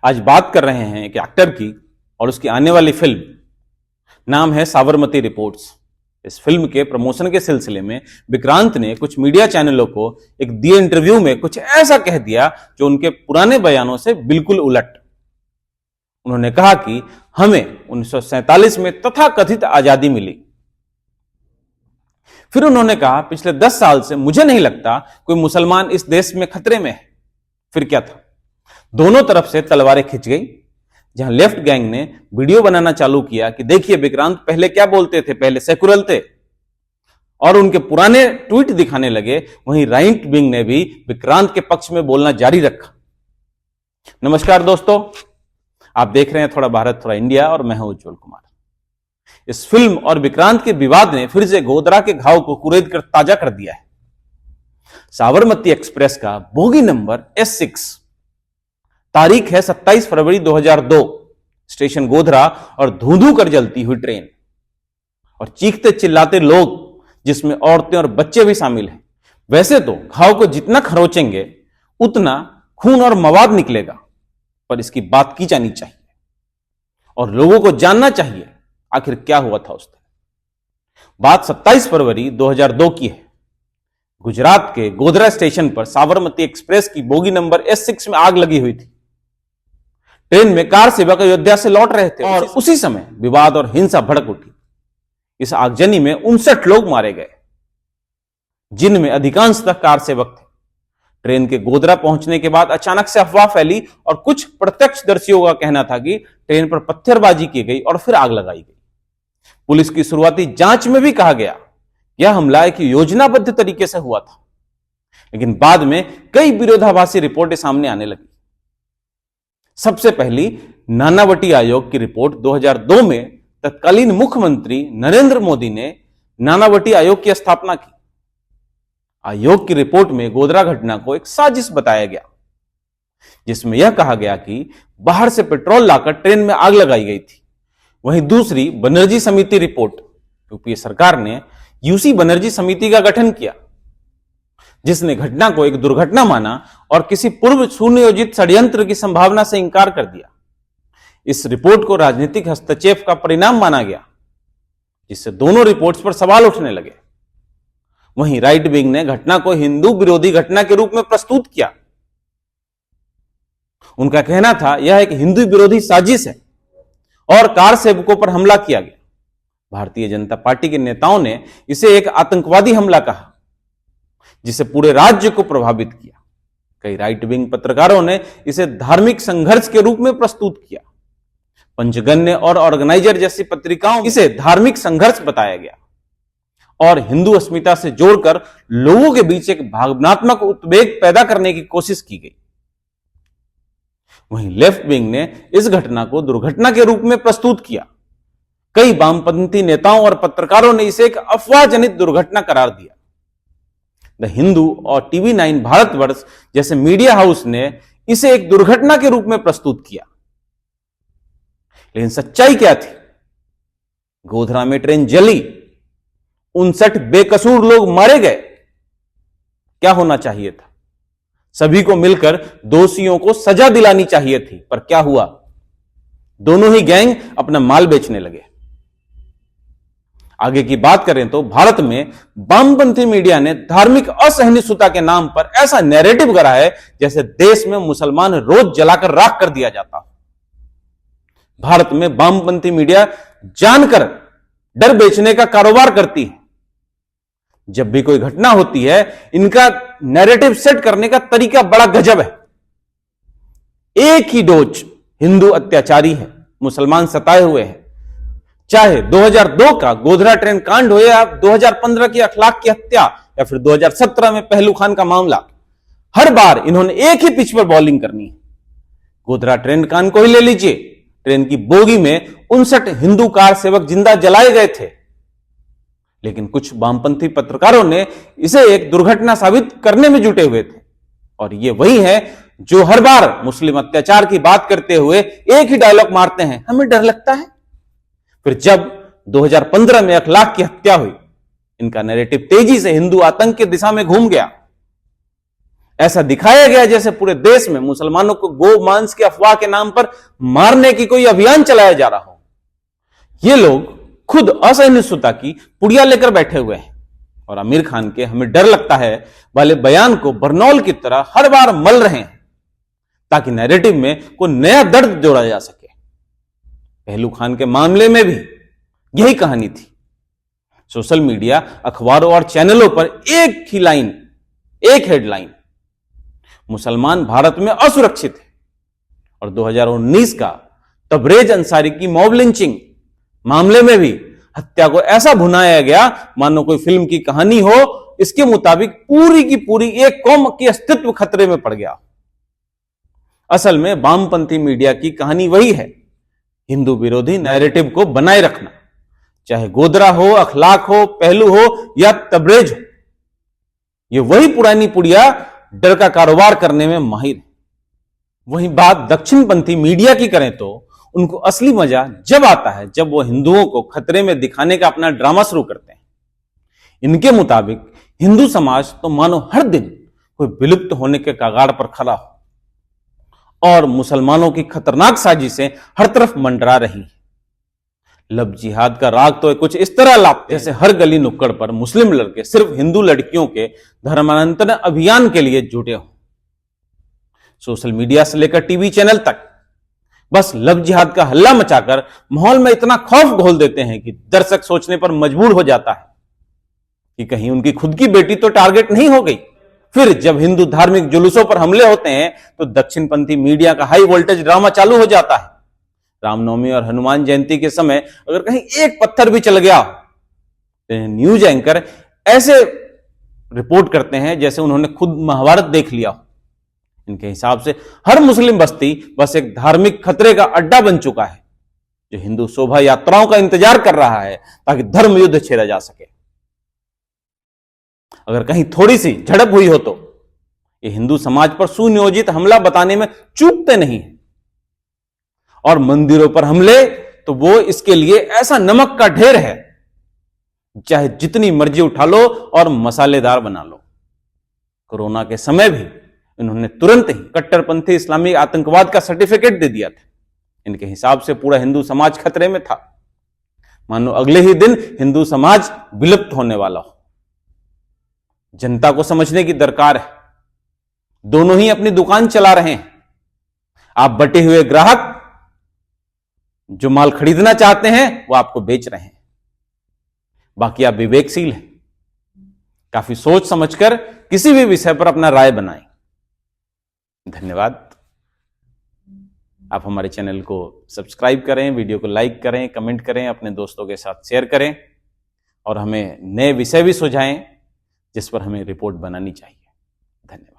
आज बात कर रहे हैं एक एक्टर की और उसकी आने वाली फिल्म नाम है साबरमती रिपोर्ट्स। इस फिल्म के प्रमोशन के सिलसिले में विक्रांत ने कुछ मीडिया चैनलों को एक दिए इंटरव्यू में कुछ ऐसा कह दिया जो उनके पुराने बयानों से बिल्कुल उलट। उन्होंने कहा कि हमें 1947 में तथाकथित आजादी मिली। फिर उन्होंने कहा पिछले 10 साल से मुझे नहीं लगता कोई मुसलमान इस देश में खतरे में है। फिर क्या था? दोनों तरफ से तलवारें खिंच गई। जहां लेफ्ट गैंग ने वीडियो बनाना चालू किया कि देखिए विक्रांत पहले क्या बोलते थे, पहले सेकुलर थे, और उनके पुराने ट्वीट दिखाने लगे, वहीं राइट विंग ने भी विक्रांत के पक्ष में बोलना जारी रखा। नमस्कार दोस्तों, आप देख रहे हैं थोड़ा भारत थोड़ा इंडिया और मैं हूं उज्जवल कुमार। इस फिल्म और विक्रांत के विवाद ने फिर से गोधरा के घाव को कुरेद कर ताजा कर दिया है। साबरमती एक्सप्रेस का बोगी नंबर S6, तारीख है 27 फरवरी 2002, स्टेशन गोधरा और धूं-धूं कर जलती हुई ट्रेन और चीखते चिल्लाते लोग, जिसमें औरतें और बच्चे भी शामिल हैं। वैसे तो घाव को जितना खरोचेंगे उतना खून और मवाद निकलेगा, पर इसकी बात की जानी चाहिए और लोगों को जानना चाहिए आखिर क्या हुआ था उस दिन। बात 27 फरवरी 2002 की है। गुजरात के गोधरा स्टेशन पर साबरमती एक्सप्रेस की बोगी नंबर S6 में आग लगी हुई थी। ट्रेन में कार सेवक अयोध्या से लौट रहे थे और उसी समय विवाद और हिंसा भड़क उठी। इस आगजनी में 59 लोग मारे गए, जिनमें अधिकांशतः कार सेवक थे। ट्रेन के गोधरा पहुंचने के बाद अचानक से अफवाह फैली और कुछ प्रत्यक्षदर्शियों का कहना था कि ट्रेन पर पत्थरबाजी की गई और फिर आग लगाई गई। पुलिस की शुरुआती जांच में भी कहा गया यह हमला एक योजनाबद्ध तरीके से हुआ था, लेकिन बाद में कई विरोधाभासी रिपोर्टें सामने आने लगी। सबसे पहली नानावटी आयोग की रिपोर्ट 2002 में तत्कालीन मुख्यमंत्री नरेंद्र मोदी ने नानावटी आयोग की स्थापना की। आयोग की रिपोर्ट में गोधरा घटना को एक साजिश बताया गया, जिसमें यह कहा गया कि बाहर से पेट्रोल लाकर ट्रेन में आग लगाई गई थी। वहीं दूसरी बनर्जी समिति रिपोर्ट, यूपीए सरकार ने यूसी बनर्जी समिति का गठन किया, जिसने घटना को एक दुर्घटना माना और किसी पूर्व सुनियोजित षड्यंत्र की संभावना से इंकार कर दिया। इस रिपोर्ट को राजनीतिक हस्तक्षेप का परिणाम माना गया, जिससे दोनों रिपोर्ट्स पर सवाल उठने लगे। वहीं राइट विंग ने घटना को हिंदू विरोधी घटना के रूप में प्रस्तुत किया। उनका कहना था यह एक हिंदू विरोधी साजिश है और कार सेवकों पर हमला किया गया। भारतीय जनता पार्टी के नेताओं ने इसे एक आतंकवादी हमला कहा, जिसे पूरे राज्य को प्रभावित किया। कई राइट विंग पत्रकारों ने इसे धार्मिक संघर्ष के रूप में प्रस्तुत किया। पंचगन्य और ऑर्गेनाइजर जैसी पत्रिकाओं इसे धार्मिक संघर्ष बताया गया और हिंदू अस्मिता से जोड़कर लोगों के बीच एक भावनात्मक उद्वेग पैदा करने की कोशिश की गई। वहीं लेफ्ट विंग ने इस घटना को दुर्घटना के रूप में प्रस्तुत किया। कई वामपंथी नेताओं और पत्रकारों ने इसे एक अफवाहजनित दुर्घटना करार दिया। द हिंदू और TV9 भारतवर्ष जैसे मीडिया हाउस ने इसे एक दुर्घटना के रूप में प्रस्तुत किया। लेकिन सच्चाई क्या थी? गोधरा में ट्रेन जली, 59 बेकसूर लोग मारे गए। क्या होना चाहिए था? सभी को मिलकर दोषियों को सजा दिलानी चाहिए थी, पर क्या हुआ? दोनों ही गैंग अपना माल बेचने लगे। आगे की बात करें तो भारत में वामपंथी मीडिया ने धार्मिक असहिष्णुता के नाम पर ऐसा नैरेटिव गढ़ा है जैसे देश में मुसलमान रोज जलाकर राख कर दिया जाता हो। भारत में वामपंथी मीडिया जानकर डर बेचने का कारोबार करती है। जब भी कोई घटना होती है, इनका नैरेटिव सेट करने का तरीका बड़ा गजब है। एक ही डोज हिंदू अत्याचारी है, मुसलमान सताए हुए हैं। चाहे 2002 का गोधरा ट्रेन कांड हो या 2015 की अखलाक की हत्या या फिर 2017 में पहलू खान का मामला, हर बार इन्होंने एक ही पिच पर बॉलिंग करनी है। गोधरा ट्रेन कांड को ही ले लीजिए। ट्रेन की बोगी में 59 हिंदू कार सेवक जिंदा जलाए गए थे, लेकिन कुछ वामपंथी पत्रकारों ने इसे एक दुर्घटना साबित करने में जुटे हुए थे। और ये वही है जो हर बार मुस्लिम अत्याचार की बात करते हुए एक ही डायलॉग मारते हैं, हमें डर लगता है। फिर जब 2015 में अखलाक की हत्या हुई, इनका नैरेटिव तेजी से हिंदू आतंक की दिशा में घूम गया। ऐसा दिखाया गया जैसे पूरे देश में मुसलमानों को गो मांस की अफवाह के नाम पर मारने की कोई अभियान चलाया जा रहा हो। ये लोग खुद असहिष्णुता की पुड़िया लेकर बैठे हुए हैं और आमिर खान के हमें डर लगता है वाले बयान को बरनौल की तरह हर बार मल रहे हैं ताकि नैरेटिव में कोई नया दर्द जोड़ा जा सके। पहलू खान के मामले में भी यही कहानी थी। सोशल मीडिया, अखबारों और चैनलों पर एक ही लाइन, एक हेडलाइन, मुसलमान भारत में असुरक्षित है। और 2019 का तबरेज अंसारी की मॉब लिंचिंग मामले में भी हत्या को ऐसा भुनाया गया मानो कोई फिल्म की कहानी हो। इसके मुताबिक पूरी की पूरी एक कौम की अस्तित्व खतरे में पड़ गया। असल में वामपंथी मीडिया की कहानी वही है, हिंदू विरोधी नैरेटिव को बनाए रखना, चाहे गोदरा हो, अखलाक हो, पहलू हो या तबरेज हो। यह वही पुरानी पुड़िया डर का कारोबार करने में माहिर है। वहीं बात दक्षिणपंथी मीडिया की करें तो उनको असली मजा जब आता है जब वो हिंदुओं को खतरे में दिखाने का अपना ड्रामा शुरू करते हैं। इनके मुताबिक हिंदू समाज तो मानो हर दिन कोई विलुप्त होने के कगार पर खड़ा हो और मुसलमानों की खतरनाक साजिशें हर तरफ मंडरा रही हैं। लब जिहाद का राग तो कुछ इस तरह लापते जैसे हर गली नुक्कड़ पर मुस्लिम लड़के सिर्फ हिंदू लड़कियों के धर्मांतरण अभियान के लिए जुटे हों। सोशल मीडिया से लेकर टीवी चैनल तक बस लब जिहाद का हल्ला मचाकर माहौल में इतना खौफ घोल देते हैं कि दर्शक सोचने पर मजबूर हो जाता है कि कहीं उनकी खुद की बेटी तो टारगेट नहीं हो गई। फिर जब हिंदू धार्मिक जुलूसों पर हमले होते हैं तो दक्षिणपंथी मीडिया का हाई वोल्टेज ड्रामा चालू हो जाता है। रामनवमी और हनुमान जयंती के समय अगर कहीं एक पत्थर भी चल गया तो न्यूज एंकर ऐसे रिपोर्ट करते हैं जैसे उन्होंने खुद महाभारत देख लिया हो। इनके हिसाब से हर मुस्लिम बस्ती बस एक धार्मिक खतरे का अड्डा बन चुका है जो हिंदू शोभा यात्राओं का इंतजार कर रहा है ताकि धर्म युद्ध छेड़ा जा सके। अगर कहीं थोड़ी सी झड़प हुई हो तो ये हिंदू समाज पर सुनियोजित हमला बताने में चूकते नहीं है। और मंदिरों पर हमले तो वो इसके लिए ऐसा नमक का ढेर है, चाहे जितनी मर्जी उठा लो और मसालेदार बना लो। कोरोना के समय भी इन्होंने तुरंत ही कट्टरपंथी इस्लामी आतंकवाद का सर्टिफिकेट दे दिया था। इनके हिसाब से पूरा हिंदू समाज खतरे में था, मानो अगले ही दिन हिंदू समाज विलुप्त होने वाला हो। जनता को समझने की दरकार है, दोनों ही अपनी दुकान चला रहे हैं। आप बटे हुए ग्राहक जो माल खरीदना चाहते हैं वो आपको बेच रहे हैं, बाकी आप विवेकशील हैं। काफी सोच समझकर किसी भी विषय पर अपना राय बनाएं। धन्यवाद। आप हमारे चैनल को सब्सक्राइब करें, वीडियो को लाइक करें, कमेंट करें, अपने दोस्तों के साथ शेयर करें और हमें नए विषय भी सुझाएं जिस पर हमें रिपोर्ट बनानी चाहिए। धन्यवाद।